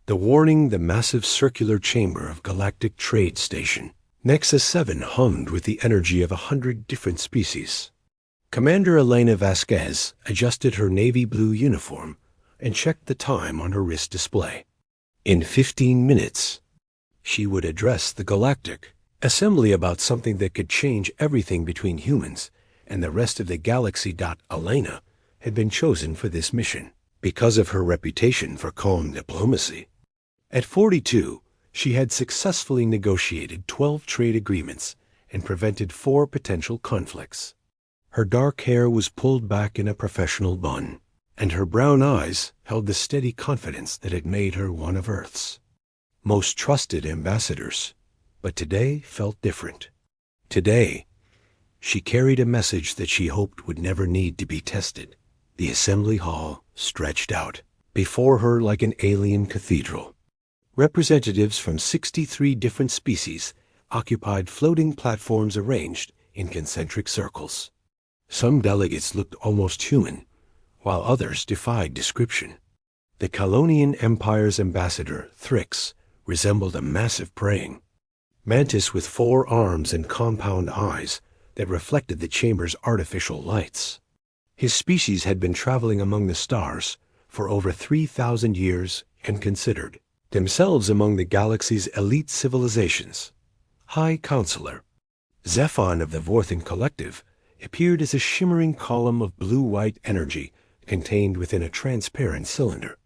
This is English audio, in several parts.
The warning, the massive circular chamber of Galactic Trade Station. Nexus 7 hummed with the energy of 100 different species. Commander Elena Vasquez adjusted her navy blue uniform and checked the time on her wrist display. In 15 minutes, she would address the Galactic Assembly about something that could change everything between humans and the rest of the galaxy. Elena had been chosen for this mission because of her reputation for calm diplomacy. At 42, she had successfully negotiated 12 trade agreements and prevented 4 potential conflicts. Her dark hair was pulled back in a professional bun, and her brown eyes held the steady confidence that had made her one of Earth's most trusted ambassadors. But today felt different. Today, she carried a message that she hoped would never need to be tested. The assembly hall stretched out before her like an alien cathedral. Representatives from 63 different species occupied floating platforms arranged in concentric circles. Some delegates looked almost human, while others defied description. The Kalonian Empire's ambassador, Thrix, resembled a massive praying mantis with 4 arms and compound eyes that reflected the chamber's artificial lights. His species had been traveling among the stars for over 3,000 years and considered themselves among the galaxy's elite civilizations. High Counselor Zephon of the Vorthan Collective appeared as a shimmering column of blue-white energy contained within a transparent cylinder.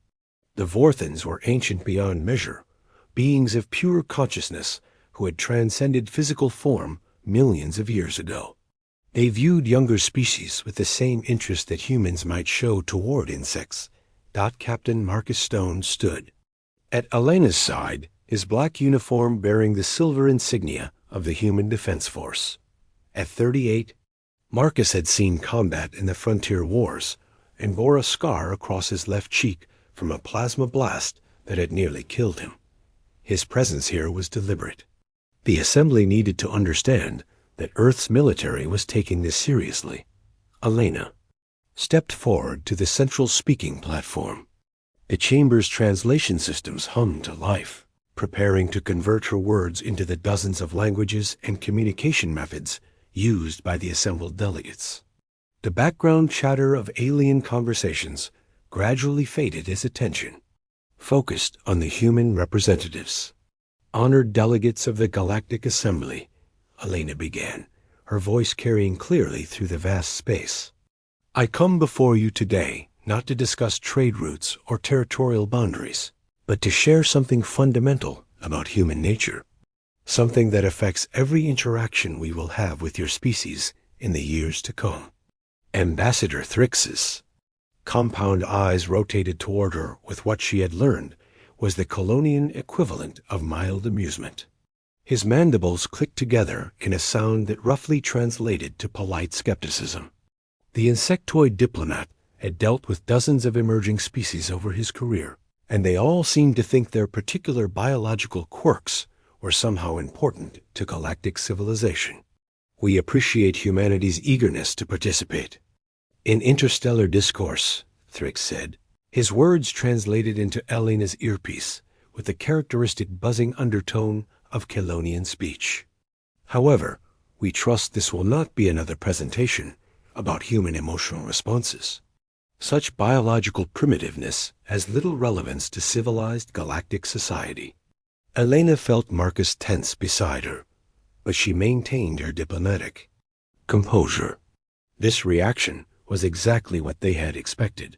The Vorthans were ancient beyond measure, beings of pure consciousness who had transcended physical form millions of years ago. They viewed younger species with the same interest that humans might show toward insects. Captain Marcus Stone stood at Elena's side, his black uniform bearing the silver insignia of the Human Defense Force. At 38, Marcus had seen combat in the Frontier Wars and bore a scar across his left cheek from a plasma blast that had nearly killed him. His presence here was deliberate. The assembly needed to understand that Earth's military was taking this seriously. Elena stepped forward to the central speaking platform. The chamber's translation systems hummed to life, preparing to convert her words into the dozens of languages and communication methods used by the assembled delegates. The background chatter of alien conversations gradually faded as attention focused on the human representatives. Honored delegates of the Galactic Assembly, Elena began, her voice carrying clearly through the vast space. I come before you today not to discuss trade routes or territorial boundaries, but to share something fundamental about human nature, something that affects every interaction we will have with your species in the years to come. Ambassador Thrix's compound eyes rotated toward her with what she had learned was the Colonian equivalent of mild amusement. His mandibles clicked together in a sound that roughly translated to polite skepticism. The insectoid diplomat had dealt with dozens of emerging species over his career, and they all seemed to think their particular biological quirks were somehow important to galactic civilization. We appreciate humanity's eagerness to participate in interstellar discourse, Thrix said, his words translated into Elena's earpiece with the characteristic buzzing undertone of Kalonian speech. However, we trust this will not be another presentation about human emotional responses. Such biological primitiveness has little relevance to civilized galactic society. Elena felt Marcus tense beside her, but she maintained her diplomatic composure. This reaction was exactly what they had expected.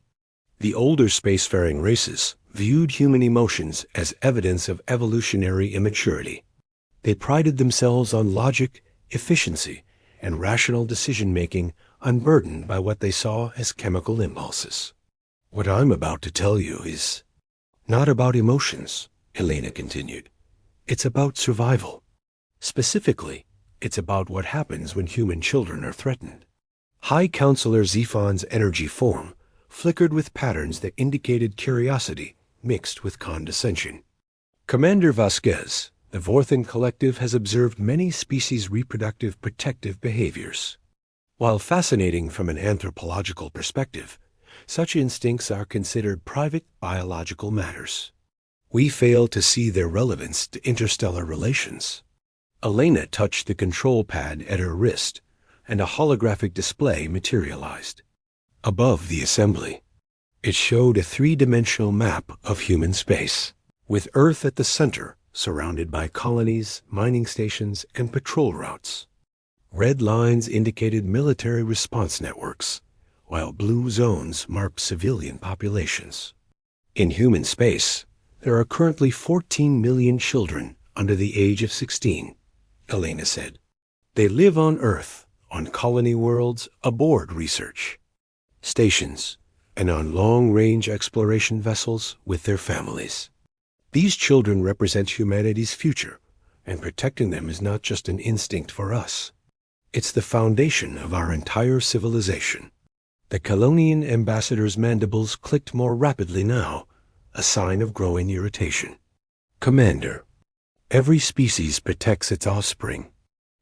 The older spacefaring races viewed human emotions as evidence of evolutionary immaturity. They prided themselves on logic, efficiency, and rational decision-making unburdened by what they saw as chemical impulses. What I'm about to tell you is not about emotions, Elena continued. It's about survival. Specifically, it's about what happens when human children are threatened. High Counselor Zephon's energy form flickered with patterns that indicated curiosity mixed with condescension. Commander Vasquez, the Vorthan Collective has observed many species' reproductive protective behaviors. While fascinating from an anthropological perspective, such instincts are considered private biological matters. We fail to see their relevance to interstellar relations. Elena touched the control pad at her wrist, and a holographic display materialized. Above the assembly, it showed a three-dimensional map of human space, with Earth at the center, surrounded by colonies, mining stations, and patrol routes. Red lines indicated military response networks, while blue zones marked civilian populations. In human space, there are currently 14 million children under the age of 16, Elena said. They live on Earth, on colony worlds, aboard research stations, and on long-range exploration vessels with their families. These children represent humanity's future, and protecting them is not just an instinct for us. It's the foundation of our entire civilization. The Colonian ambassador's mandibles clicked more rapidly now, a sign of growing irritation. Commander, every species protects its offspring.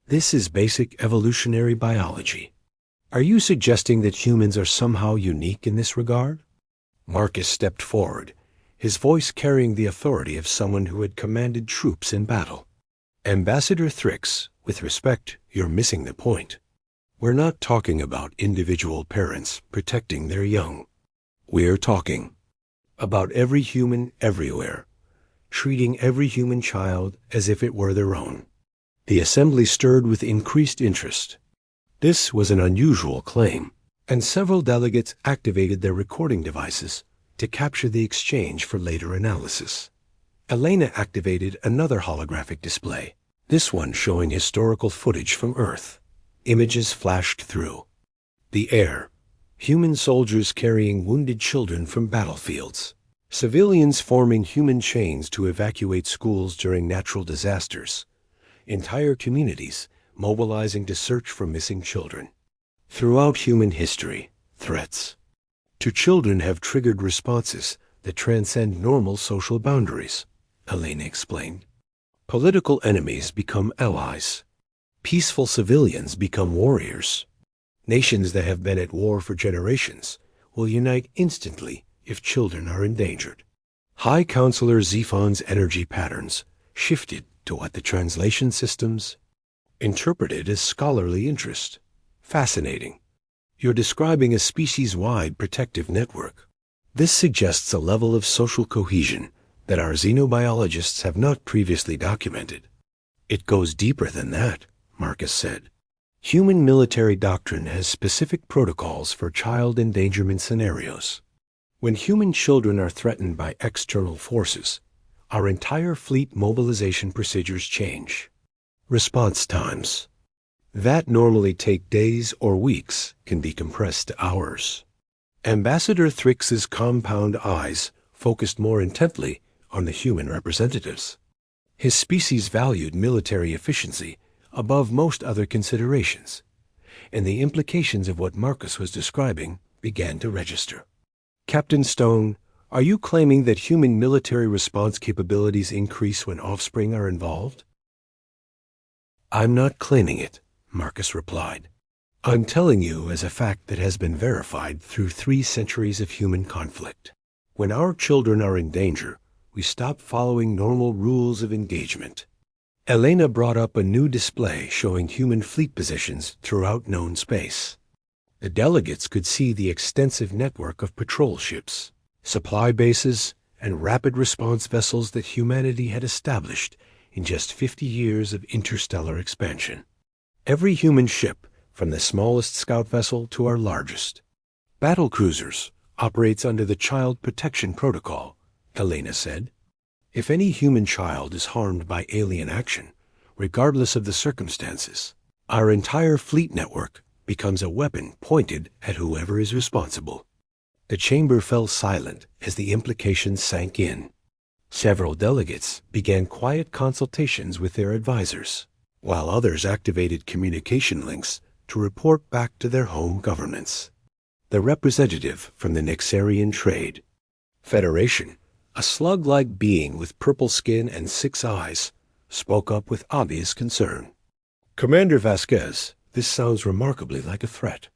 This is basic evolutionary biology. Are you suggesting that humans are somehow unique in this regard? Marcus stepped forward, his voice carrying the authority of someone who had commanded troops in battle. Ambassador Thrix, with respect, you're missing the point. We're not talking about individual parents protecting their young. We're talking about every human everywhere, treating every human child as if it were their own. The assembly stirred with increased interest. This was an unusual claim, and several delegates activated their recording devices to capture the exchange for later analysis. Elena activated another holographic display, this one showing historical footage from Earth. Images flashed through. The air, human soldiers carrying wounded children from battlefields, civilians forming human chains to evacuate schools during natural disasters, entire communities mobilizing to search for missing children. Throughout human history, threats to children have triggered responses that transcend normal social boundaries, Elena explained. Political enemies become allies. Peaceful civilians become warriors. Nations that have been at war for generations will unite instantly if children are endangered. High Counselor Zephon's energy patterns shifted to what the translation systems interpreted as scholarly interest. Fascinating. You're describing a species-wide protective network. This suggests a level of social cohesion that our xenobiologists have not previously documented. It goes deeper than that, Marcus said. Human military doctrine has specific protocols for child endangerment scenarios. When human children are threatened by external forces, our entire fleet mobilization procedures change. Response times that normally take days or weeks can be compressed to hours. Ambassador Thrix's compound eyes focused more intently on the human representatives. His species valued military efficiency above most other considerations, and the implications of what Marcus was describing began to register. Captain Stone, are you claiming that human military response capabilities increase when offspring are involved? I'm not claiming it, Marcus replied. I'm telling you as a fact that has been verified through 3 centuries of human conflict. When our children are in danger, we stop following normal rules of engagement. Elena brought up a new display showing human fleet positions throughout known space. The delegates could see the extensive network of patrol ships, supply bases, and rapid response vessels that humanity had established in just 50 years of interstellar expansion. Every human ship, from the smallest scout vessel to our largest, battle cruisers, operates under the Child Protection Protocol, Elena said. If any human child is harmed by alien action, regardless of the circumstances, our entire fleet network becomes a weapon pointed at whoever is responsible. The chamber fell silent as the implications sank in. Several delegates began quiet consultations with their advisors, while others activated communication links to report back to their home governments. The representative from the Nexarian Trade Federation, a slug-like being with purple skin and 6 eyes, spoke up with obvious concern. Commander Vasquez, this sounds remarkably like a threat.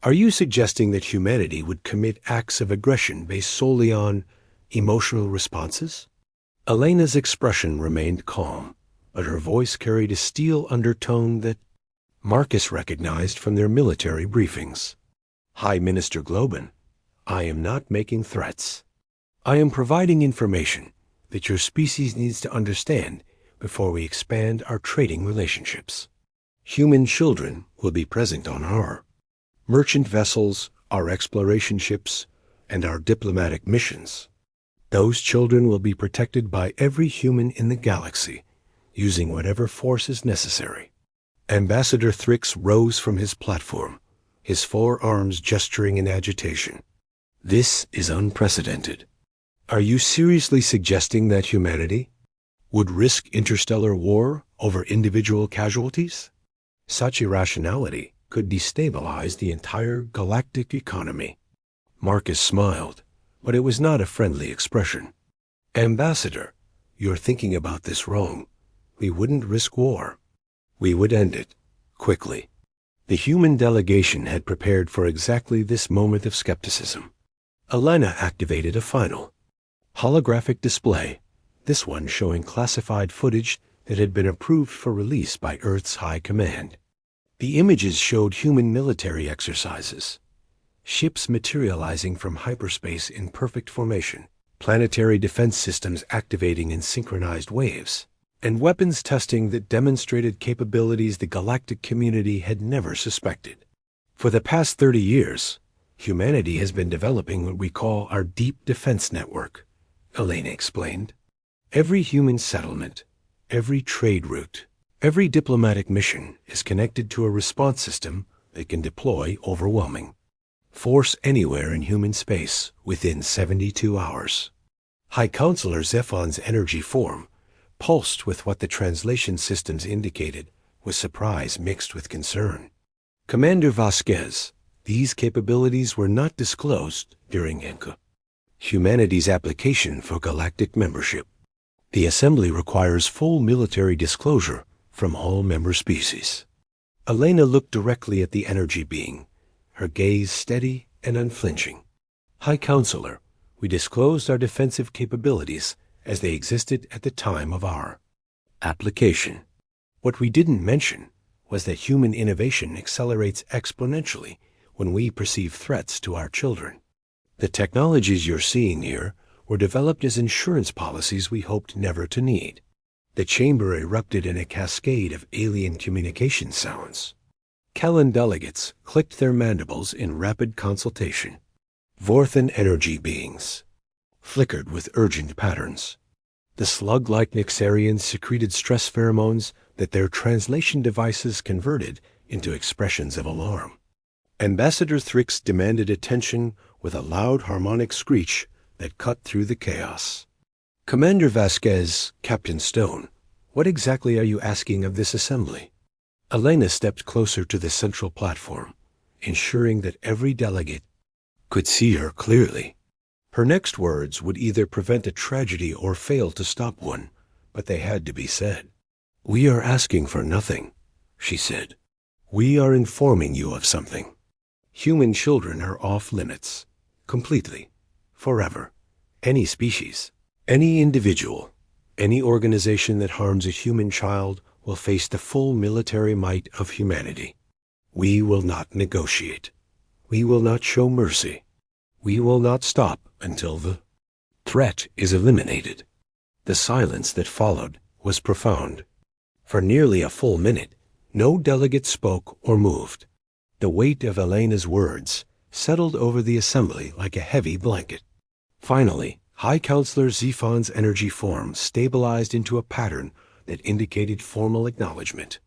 Are you suggesting that humanity would commit acts of aggression based solely on emotional responses? Elena's expression remained calm, but her voice carried a steel undertone that Marcus recognized from their military briefings. High Minister Globin, I am not making threats. I am providing information that your species needs to understand before we expand our trading relationships. Human children will be present on our merchant vessels, our exploration ships, and our diplomatic missions. Those children will be protected by every human in the galaxy, using whatever force is necessary. Ambassador Thrix rose from his platform, his forearms gesturing in agitation. This is unprecedented. Are you seriously suggesting that humanity would risk interstellar war over individual casualties? Such irrationality could destabilize the entire galactic economy. Marcus smiled, but it was not a friendly expression. Ambassador, you're thinking about this wrong. We wouldn't risk war. We would end it, quickly. The human delegation had prepared for exactly this moment of skepticism. Elena activated a final holographic display, this one showing classified footage that had been approved for release by Earth's High Command. The images showed human military exercises, ships materializing from hyperspace in perfect formation, planetary defense systems activating in synchronized waves, and weapons testing that demonstrated capabilities the galactic community had never suspected. For the past 30 years, humanity has been developing what we call our deep defense network, Elena explained. Every human settlement, every trade route, every diplomatic mission is connected to a response system that can deploy overwhelming force anywhere in human space within 72 hours. High Counselor Zephon's energy form pulsed with what the translation systems indicated was surprise mixed with concern. Commander Vasquez, these capabilities were not disclosed during humanity's application for galactic membership. The Assembly requires full military disclosure from all member species. Elena looked directly at the energy being, her gaze steady and unflinching. High Counselor, we disclosed our defensive capabilities as they existed at the time of our application. What we didn't mention was that human innovation accelerates exponentially when we perceive threats to our children. The technologies you're seeing here were developed as insurance policies we hoped never to need. The chamber erupted in a cascade of alien communication sounds. Kellen delegates clicked their mandibles in rapid consultation. Vorthan energy beings flickered with urgent patterns. The slug-like Nixarians secreted stress pheromones that their translation devices converted into expressions of alarm. Ambassador Thrix demanded attention with a loud harmonic screech that cut through the chaos. Commander Vasquez, Captain Stone, what exactly are you asking of this assembly? Elena stepped closer to the central platform, ensuring that every delegate could see her clearly. Her next words would either prevent a tragedy or fail to stop one, but they had to be said. We are asking for nothing, she said. We are informing you of something. Human children are off limits, completely, forever. Any species, any individual, any organization that harms a human child will face the full military might of humanity. We will not negotiate. We will not show mercy. We will not stop until the threat is eliminated. The silence that followed was profound. For nearly a full minute, no delegate spoke or moved. The weight of Elena's words settled over the assembly like a heavy blanket. Finally, High Counselor Zephon's energy form stabilized into a pattern that indicated formal acknowledgement.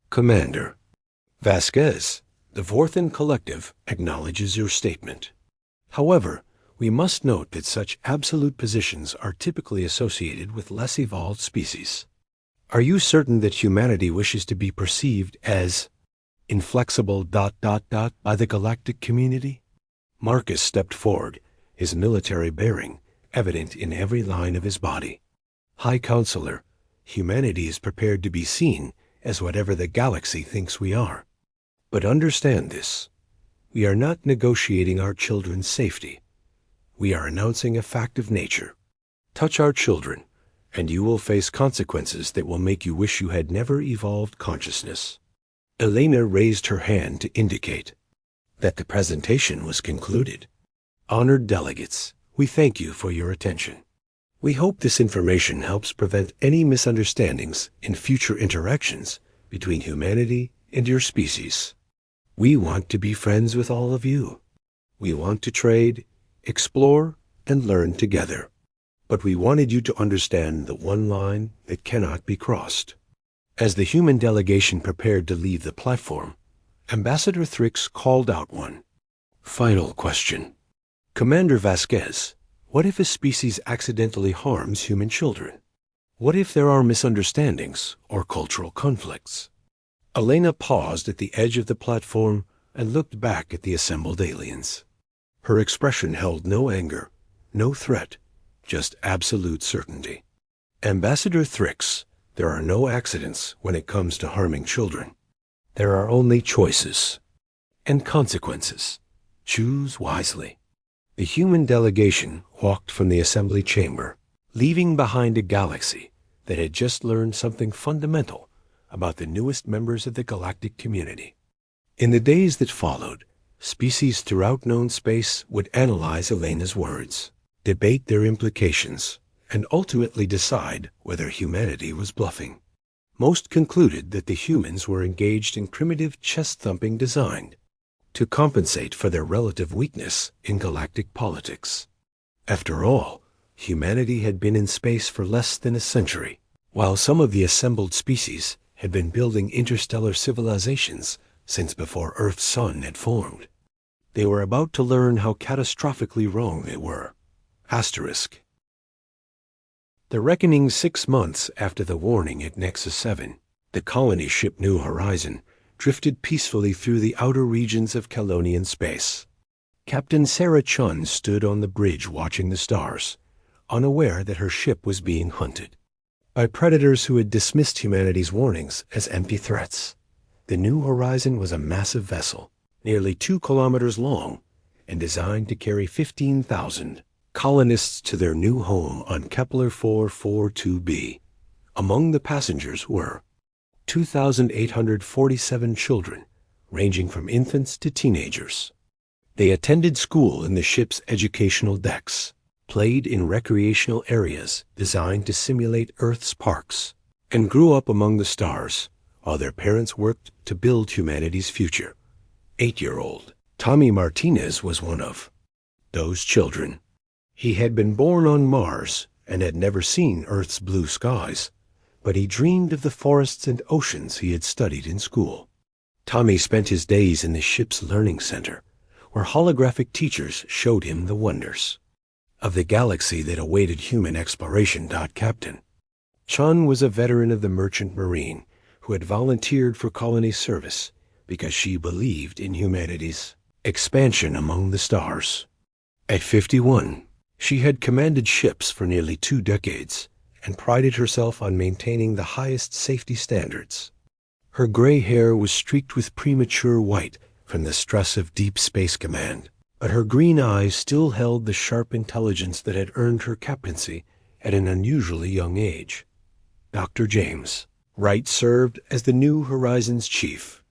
Commander Vasquez, the Vorthan Collective acknowledges your statement. However, we must note that such absolute positions are typically associated with less evolved species. Are you certain that humanity wishes to be perceived as inflexible ... by the galactic community? Marcus stepped forward, his military bearing evident in every line of his body. High Counselor, humanity is prepared to be seen as whatever the galaxy thinks we are. But understand this. We are not negotiating our children's safety. We are announcing a fact of nature. Touch our children, and you will face consequences that will make you wish you had never evolved consciousness. Elena raised her hand to indicate that the presentation was concluded. Honored delegates, we thank you for your attention. We hope this information helps prevent any misunderstandings in future interactions between humanity and your species. We want to be friends with all of you. We want to trade, explore, and learn together. But we wanted you to understand the one line that cannot be crossed. As the human delegation prepared to leave the platform, Ambassador Thrix called out one final question. Commander Vasquez, what if a species accidentally harms human children? What if there are misunderstandings or cultural conflicts? Elena paused at the edge of the platform and looked back at the assembled aliens. Her expression held no anger, no threat, just absolute certainty. Ambassador Thrix, there are no accidents when it comes to harming children. There are only choices and consequences. Choose wisely. The human delegation walked from the assembly chamber, leaving behind a galaxy that had just learned something fundamental about the newest members of the galactic community. In the days that followed, species throughout known space would analyze Elena's words, debate their implications, and ultimately decide whether humanity was bluffing. Most concluded that the humans were engaged in primitive chest-thumping designed to compensate for their relative weakness in galactic politics. After all, humanity had been in space for less than a century, while some of the assembled species had been building interstellar civilizations since before Earth's sun had formed. They were about to learn how catastrophically wrong they were. Asterisk. The reckoning 6 months after the warning at Nexus 7, the colony ship New Horizon drifted peacefully through the outer regions of Calonian space. Captain Sarah Chun stood on the bridge watching the stars, unaware that her ship was being hunted by predators who had dismissed humanity's warnings as empty threats. The New Horizon was a massive vessel, nearly 2 kilometers long, and designed to carry 15,000 colonists to their new home on Kepler 442b. Among the passengers were 2,847 children, ranging from infants to teenagers. They attended school in the ship's educational decks, played in recreational areas designed to simulate Earth's parks, and grew up among the stars while their parents worked to build humanity's future. 8-year-old Tommy Martinez was one of those children. He had been born on Mars and had never seen Earth's blue skies, but he dreamed of the forests and oceans he had studied in school. Tommy spent his days in the ship's learning center, where holographic teachers showed him the wonders of the galaxy that awaited human exploration. Captain Chun was a veteran of the Merchant Marine who had volunteered for colony service because she believed in humanity's expansion among the stars. At 51, she had commanded ships for nearly 2 decades and prided herself on maintaining the highest safety standards. Her gray hair was streaked with premature white from the stress of deep space command, but her green eyes still held the sharp intelligence that had earned her captaincy at an unusually young age. Dr. James Wright served as the New Horizons chief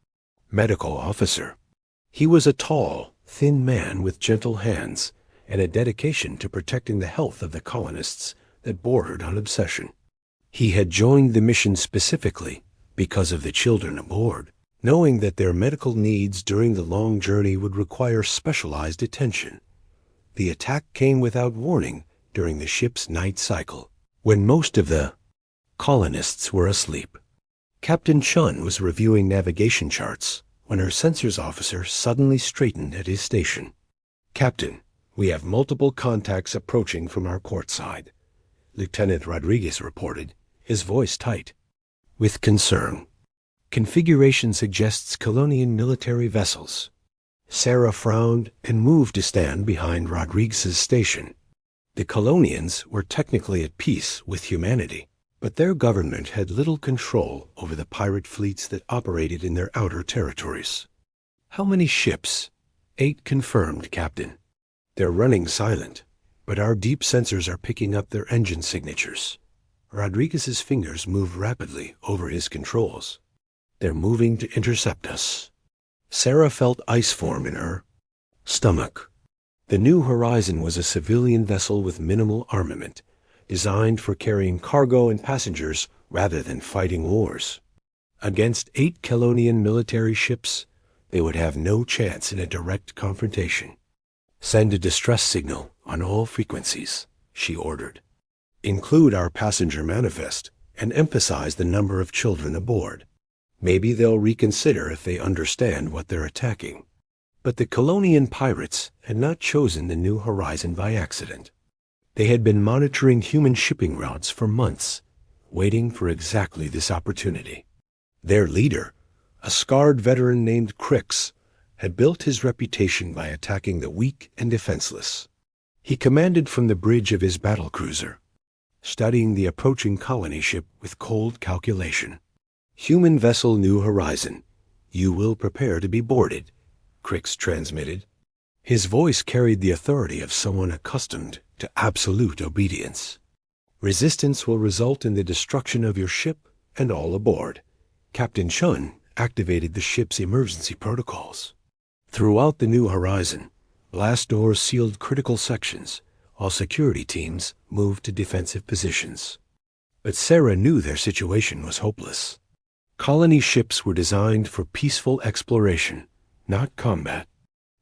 medical officer. He was a tall, thin man with gentle hands and a dedication to protecting the health of the colonists that bordered on obsession. He had joined the mission specifically because of the children aboard, knowing that their medical needs during the long journey would require specialized attention. The attack came without warning during the ship's night cycle, when most of the colonists were asleep. Captain Chun was reviewing navigation charts when her sensors officer suddenly straightened at his station. "Captain, we have multiple contacts approaching from our port side," Lieutenant Rodriguez reported, his voice tight with concern. "Configuration suggests Colonian military vessels." Sarah frowned and moved to stand behind Rodriguez's station. The Colonians were technically at peace with humanity, but their government had little control over the pirate fleets that operated in their outer territories. "How many ships?" "8 confirmed, Captain. They're running silent, but our deep sensors are picking up their engine signatures." Rodriguez's fingers moved rapidly over his controls. "They're moving to intercept us." Sarah felt ice form in her stomach. The New Horizon was a civilian vessel with minimal armament, designed for carrying cargo and passengers rather than fighting wars. Against 8 Kelonian military ships, they would have no chance in a direct confrontation. "Send a distress signal on all frequencies," she ordered. "Include our passenger manifest and emphasize the number of children aboard. Maybe they'll reconsider if they understand what they're attacking." But the Kelonian pirates had not chosen the New Horizon by accident. They had been monitoring human shipping routes for months, waiting for exactly this opportunity. Their leader, a scarred veteran named Crix, had built his reputation by attacking the weak and defenseless. He commanded from the bridge of his battlecruiser, studying the approaching colony ship with cold calculation. "Human vessel New Horizon, you will prepare to be boarded," Crix transmitted. His voice carried the authority of someone accustomed to absolute obedience. "Resistance will result in the destruction of your ship and all aboard." Captain Shun activated the ship's emergency protocols. Throughout the New Horizon, blast doors sealed critical sections, while security teams moved to defensive positions. But Sarah knew their situation was hopeless. Colony ships were designed for peaceful exploration, not combat.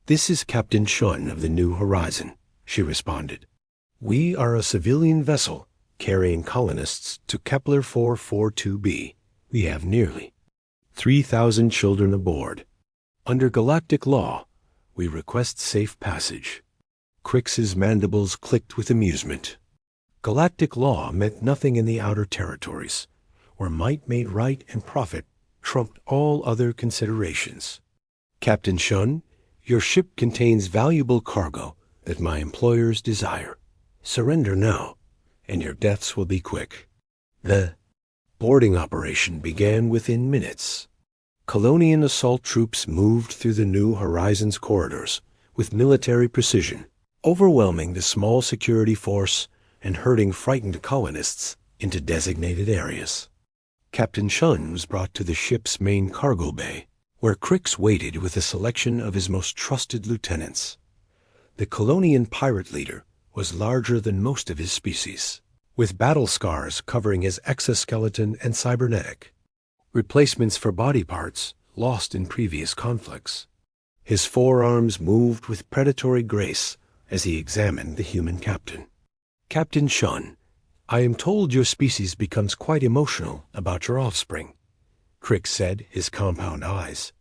"This is Captain Shun of the New Horizon," she responded. "We are a civilian vessel carrying colonists to Kepler 442b. We have nearly 3,000 children aboard. Under galactic law, we request safe passage." Crix's mandibles clicked with amusement. Galactic law meant nothing in the outer territories, where might made right and profit trumped all other considerations. "Captain Shun, your ship contains valuable cargo that my employers desire. Surrender now, and your deaths will be quick." The boarding operation began within minutes. Kelonian assault troops moved through the New Horizon's corridors with military precision, overwhelming the small security force and herding frightened colonists into designated areas. Captain Shun was brought to the ship's main cargo bay, where Crix waited with a selection of his most trusted lieutenants. The Kelonian pirate leader was larger than most of his species, with battle scars covering his exoskeleton and cybernetic, replacements for body parts lost in previous conflicts. His forearms moved with predatory grace as he examined the human captain. "Captain Shun, I am told your species becomes quite emotional about your offspring," Crix said, his compound eyes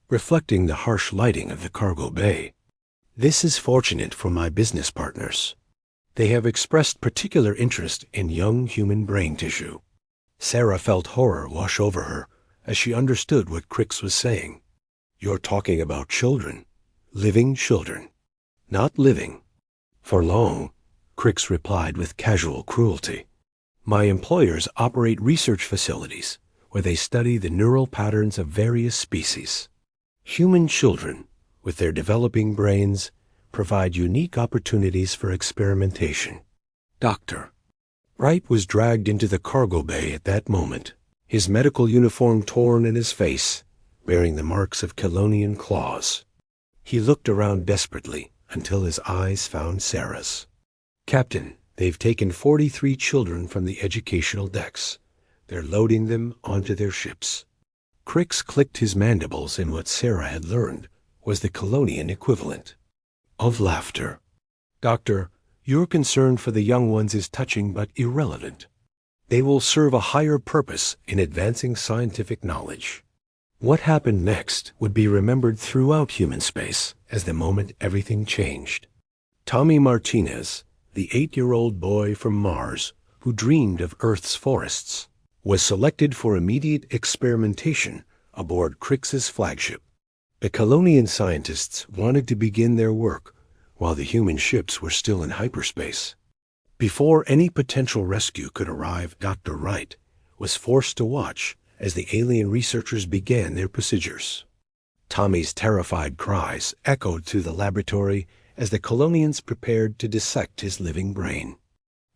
reflecting the harsh lighting of the cargo bay. "This is fortunate for my business partners. They have expressed particular interest in young human brain tissue." Sarah felt horror wash over her as she understood what Crix was saying. "You're talking about children, living children, not living for long," Crix replied with casual cruelty. "My employers operate research facilities where they study the neural patterns of various species. Human children, with their developing brains, provide unique opportunities for experimentation." Dr. Wright was dragged into the cargo bay at that moment, his medical uniform torn and his face bearing the marks of Kelonian claws. He looked around desperately until his eyes found Sarah's. "Captain, they've taken 43 children from the educational decks. They're loading them onto their ships." Crix clicked his mandibles in what Sarah had learned was the Kelonian equivalent of laughter. "Doctor, your concern for the young ones is touching but irrelevant. They will serve a higher purpose in advancing scientific knowledge." What happened next would be remembered throughout human space as the moment everything changed. Tommy Martinez, the 8-year-old boy from Mars who dreamed of Earth's forests, was selected for immediate experimentation aboard Crix's flagship. The Kelonian scientists wanted to begin their work while the human ships were still in hyperspace. Before any potential rescue could arrive, Dr. Wright was forced to watch as the alien researchers began their procedures. Tommy's terrified cries echoed through the laboratory as the Kelonians prepared to dissect his living brain.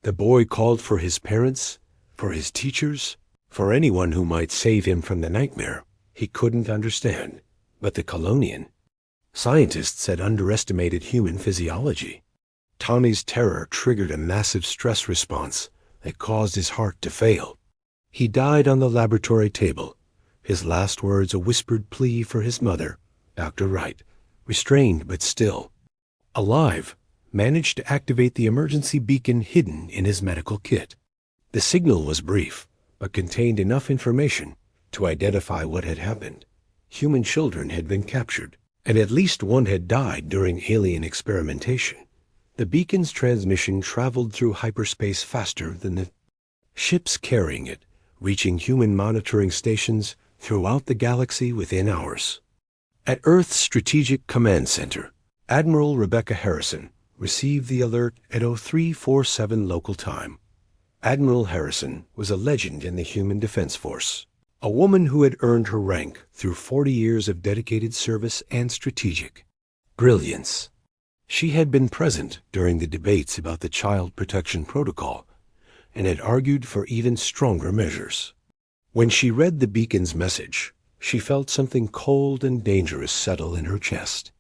The boy called for his parents, For his teachers, for anyone who might save him from the nightmare, he couldn't understand. But the Colonian scientists had underestimated human physiology. Tommy's terror triggered a massive stress response that caused his heart to fail. He died on the laboratory table, his last words a whispered plea for his mother, Dr. Wright, restrained but still alive, managed to activate the emergency beacon hidden in his medical kit. The signal was brief, but contained enough information to identify what had happened. Human children had been captured, and at least one had died during alien experimentation. The beacon's transmission traveled through hyperspace faster than the ships carrying it, reaching human monitoring stations throughout the galaxy within hours. At Earth's Strategic Command Center, Admiral Rebecca Harrison received the alert at 0347 local time. Admiral Harrison was a legend in the Human Defense Force, a woman who had earned her rank through 40 years of dedicated service and strategic brilliance. She had been present during the debates about the Child Protection Protocol and had argued for even stronger measures. When she read the beacon's message, she felt something cold and dangerous settle in her chest.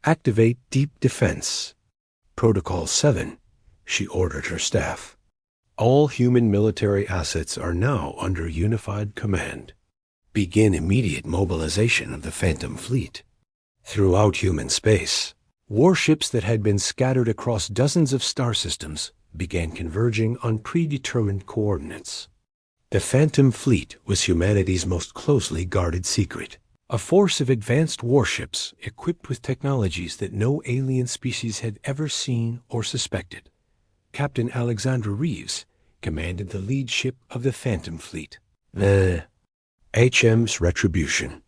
Activate deep defense. Protocol 7, she ordered her staff. All human military assets are now under unified command. Begin immediate mobilization of the Phantom Fleet. Throughout human space, warships that had been scattered across dozens of star systems began converging on predetermined coordinates. The Phantom Fleet was humanity's most closely guarded secret, a force of advanced warships equipped with technologies that no alien species had ever seen or suspected. Captain Alexandra Reeves commanded the lead ship of the Phantom Fleet, the HM's Retribution.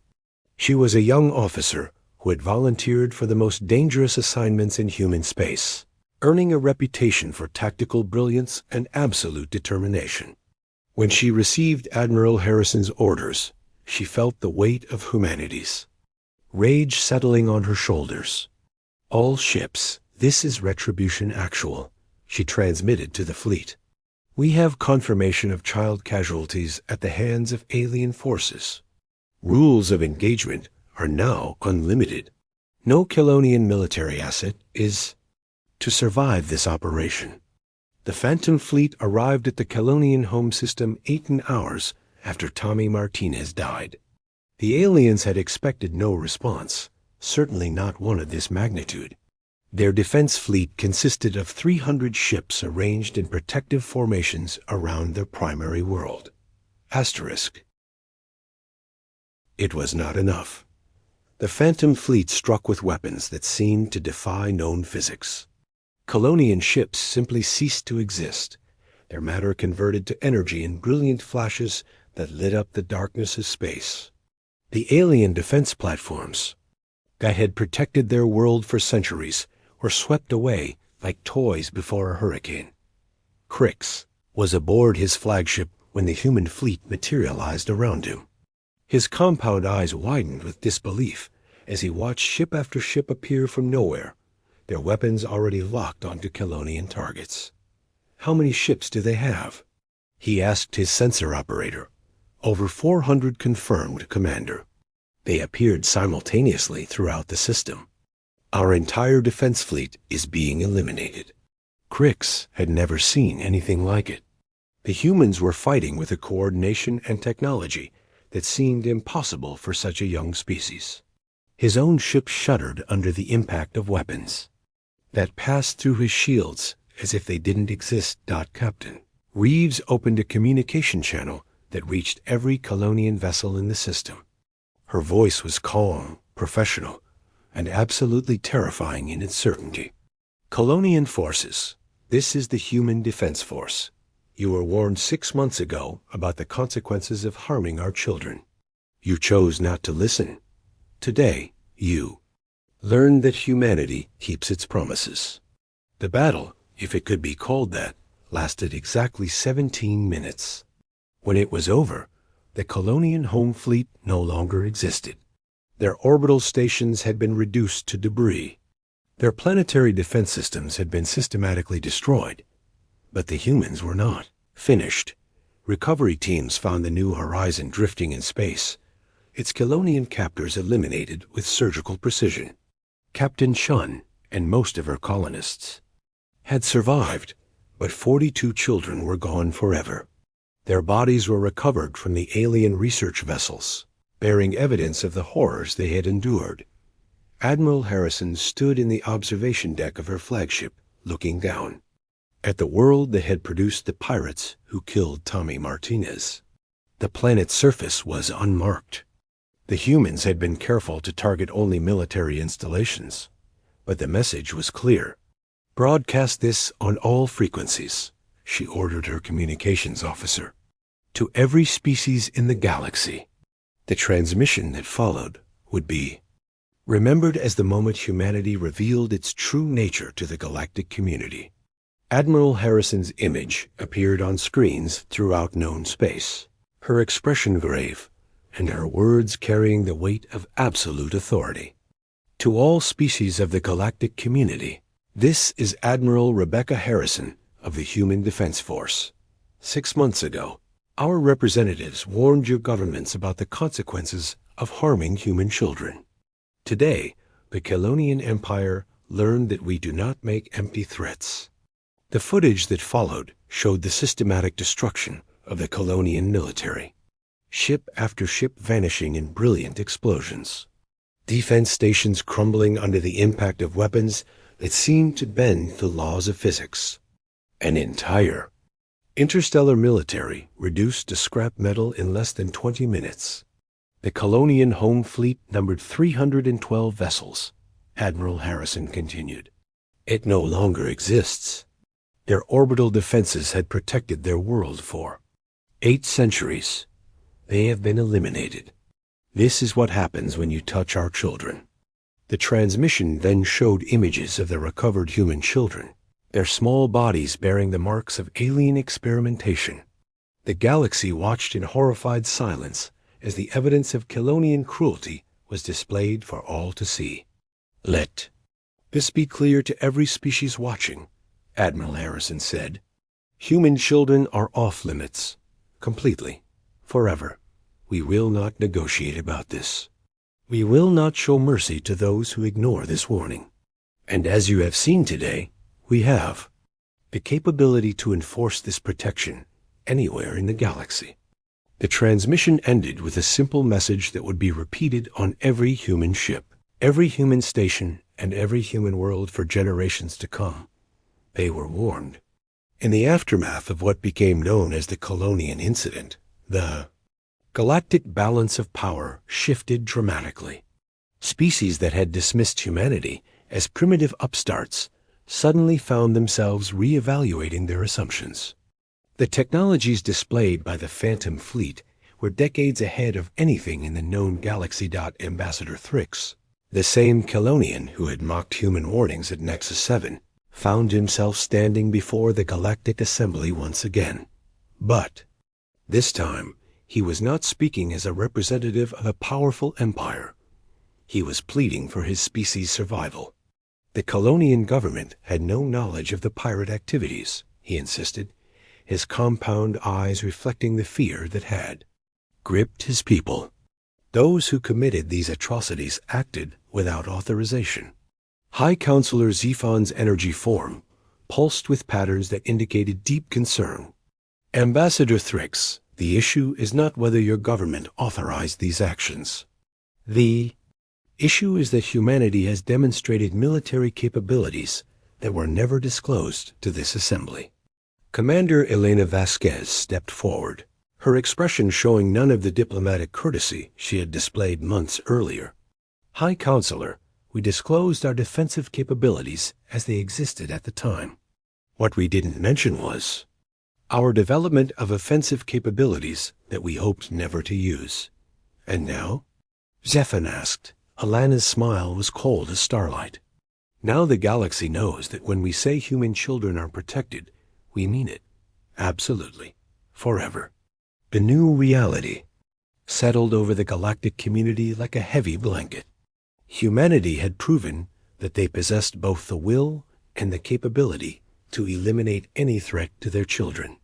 She was a young officer who had volunteered for the most dangerous assignments in human space, earning a reputation for tactical brilliance and absolute determination. When she received Admiral Harrison's orders, she felt the weight of humanity's rage settling on her shoulders. All ships, this is Retribution Actual, she transmitted to the fleet. We have confirmation of child casualties at the hands of alien forces. Rules of engagement are now unlimited. No Kelonian military asset is to survive this operation. The Phantom Fleet arrived at the Kelonian home system 18 hours after Tommy Martinez died. The aliens had expected no response, certainly not one of this magnitude. Their defense fleet consisted of 300 ships arranged in protective formations around their primary world. Asterisk. It was not enough. The Phantom Fleet struck with weapons that seemed to defy known physics. Kelonian ships simply ceased to exist, their matter converted to energy in brilliant flashes that lit up the darkness of space. The alien defense platforms that had protected their world for centuries were swept away like toys before a hurricane. Crix was aboard his flagship when the human fleet materialized around him. His compound eyes widened with disbelief as he watched ship after ship appear from nowhere, their weapons already locked onto Kelonian targets. How many ships do they have? He asked his sensor operator. Over 400 confirmed, Commander. They appeared simultaneously throughout the system. Our entire defense fleet is being eliminated. Crix had never seen anything like it. The humans were fighting with a coordination and technology that seemed impossible for such a young species. His own ship shuddered under the impact of weapons that passed through his shields as if they didn't exist. Captain Reeves opened a communication channel that reached every Kelonian vessel in the system. Her voice was calm, professional, and absolutely terrifying in its certainty. Kelonian forces, this is the Human Defense Force. You were warned 6 months ago about the consequences of harming our children. You chose not to listen. Today, you learned that humanity keeps its promises. The battle, if it could be called that, lasted exactly 17 minutes. When it was over, the Kelonian home fleet no longer existed. Their orbital stations had been reduced to debris. Their planetary defense systems had been systematically destroyed. But the humans were not finished. Recovery teams found the New Horizon drifting in space, its Kelonian captors eliminated with surgical precision. Captain Shun and most of her colonists had survived, but 42 children were gone forever. Their bodies were recovered from the alien research vessels, bearing evidence of the horrors they had endured. Admiral Harrison stood in the observation deck of her flagship, looking down at the world that had produced the pirates who killed Tommy Martinez. The planet's surface was unmarked. The humans had been careful to target only military installations, but the message was clear. "Broadcast this on all frequencies," she ordered her communications officer, "to every species in the galaxy." The transmission that followed would be remembered as the moment humanity revealed its true nature to the galactic community. Admiral Harrison's image appeared on screens throughout known space, her expression grave, and her words carrying the weight of absolute authority. To all species of the galactic community, this is Admiral Rebecca Harrison of the Human Defense Force. 6 months ago, our representatives warned your governments about the consequences of harming human children. Today, the Kelonian Empire learned that we do not make empty threats. The footage that followed showed the systematic destruction of the Kelonian military. Ship after ship vanishing in brilliant explosions. Defense stations crumbling under the impact of weapons that seemed to bend the laws of physics. An entire interstellar military reduced to scrap metal in less than 20 minutes. The Kelonian home fleet numbered 312 vessels, Admiral Harrison continued. It no longer exists. Their orbital defenses had protected their world for 8 centuries. They have been eliminated. This is what happens when you touch our children. The transmission then showed images of the recovered human children, their small bodies bearing the marks of alien experimentation. The galaxy watched in horrified silence as the evidence of Kelonian cruelty was displayed for all to see. "Let this be clear to every species watching," Admiral Harrison said. "Human children are off limits. Completely. Forever. We will not negotiate about this. We will not show mercy to those who ignore this warning. And as you have seen today, we have the capability to enforce this protection anywhere in the galaxy." The transmission ended with a simple message that would be repeated on every human ship, every human station, and every human world for generations to come. They were warned. In the aftermath of what became known as the Kelonian Incident, the galactic balance of power shifted dramatically. Species that had dismissed humanity as primitive upstarts suddenly found themselves reevaluating their assumptions. The technologies displayed by the Phantom Fleet were decades ahead of anything in the known galaxy. Ambassador Thrix, the same Kelonian who had mocked human warnings at Nexus 7, found himself standing before the Galactic Assembly once again. But this time, he was not speaking as a representative of a powerful empire. He was pleading for his species' survival. The Kelonian government had no knowledge of the pirate activities, he insisted, his compound eyes reflecting the fear that had gripped his people. Those who committed these atrocities acted without authorization. High Counselor Zephon's energy form pulsed with patterns that indicated deep concern. "Ambassador Thrix, the issue is not whether your government authorized these actions. The issue is that humanity has demonstrated military capabilities that were never disclosed to this assembly." Commander Elena Vasquez stepped forward, her expression showing none of the diplomatic courtesy she had displayed months earlier. "High Counselor, we disclosed our defensive capabilities as they existed at the time. What we didn't mention was our development of offensive capabilities that we hoped never to use." "And now?" Zephon asked. Alana's smile was cold as starlight. "Now the galaxy knows that when we say human children are protected, we mean it. Absolutely. Forever." The new reality settled over the galactic community like a heavy blanket. Humanity had proven that they possessed both the will and the capability to eliminate any threat to their children.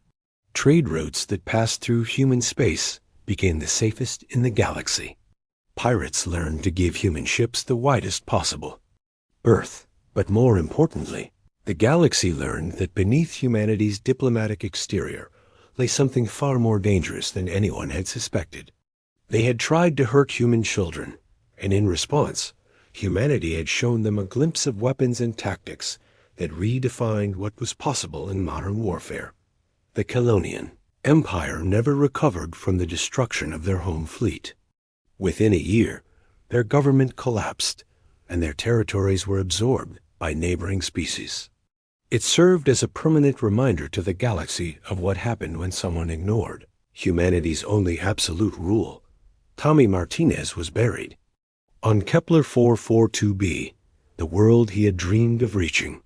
Trade routes that passed through human space became the safest in the galaxy. Pirates learned to give human ships the widest possible berth. But more importantly, the galaxy learned that beneath humanity's diplomatic exterior lay something far more dangerous than anyone had suspected. They had tried to hurt human children, and in response, humanity had shown them a glimpse of weapons and tactics that redefined what was possible in modern warfare. The Colonian Empire never recovered from the destruction of their home fleet. Within a year, their government collapsed, and their territories were absorbed by neighboring species. It served as a permanent reminder to the galaxy of what happened when someone ignored humanity's only absolute rule. Tommy Martinez was buried on Kepler 442b, the world he had dreamed of reaching.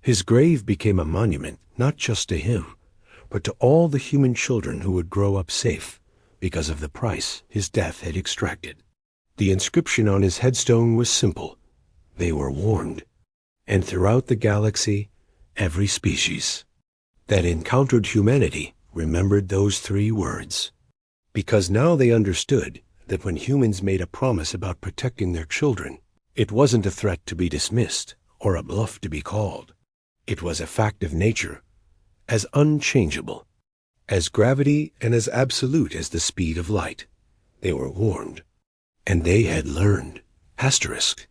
His grave became a monument not just to him, but to all the human children who would grow up safe because of the price his death had extracted. The inscription on his headstone was simple: they were warned. And throughout the galaxy, every species that encountered humanity remembered those 3 words. Because now they understood that when humans made a promise about protecting their children, it wasn't a threat to be dismissed or a bluff to be called. It was a fact of nature, as unchangeable as gravity and as absolute as the speed of light. They were warned, and they had learned. Asterisk.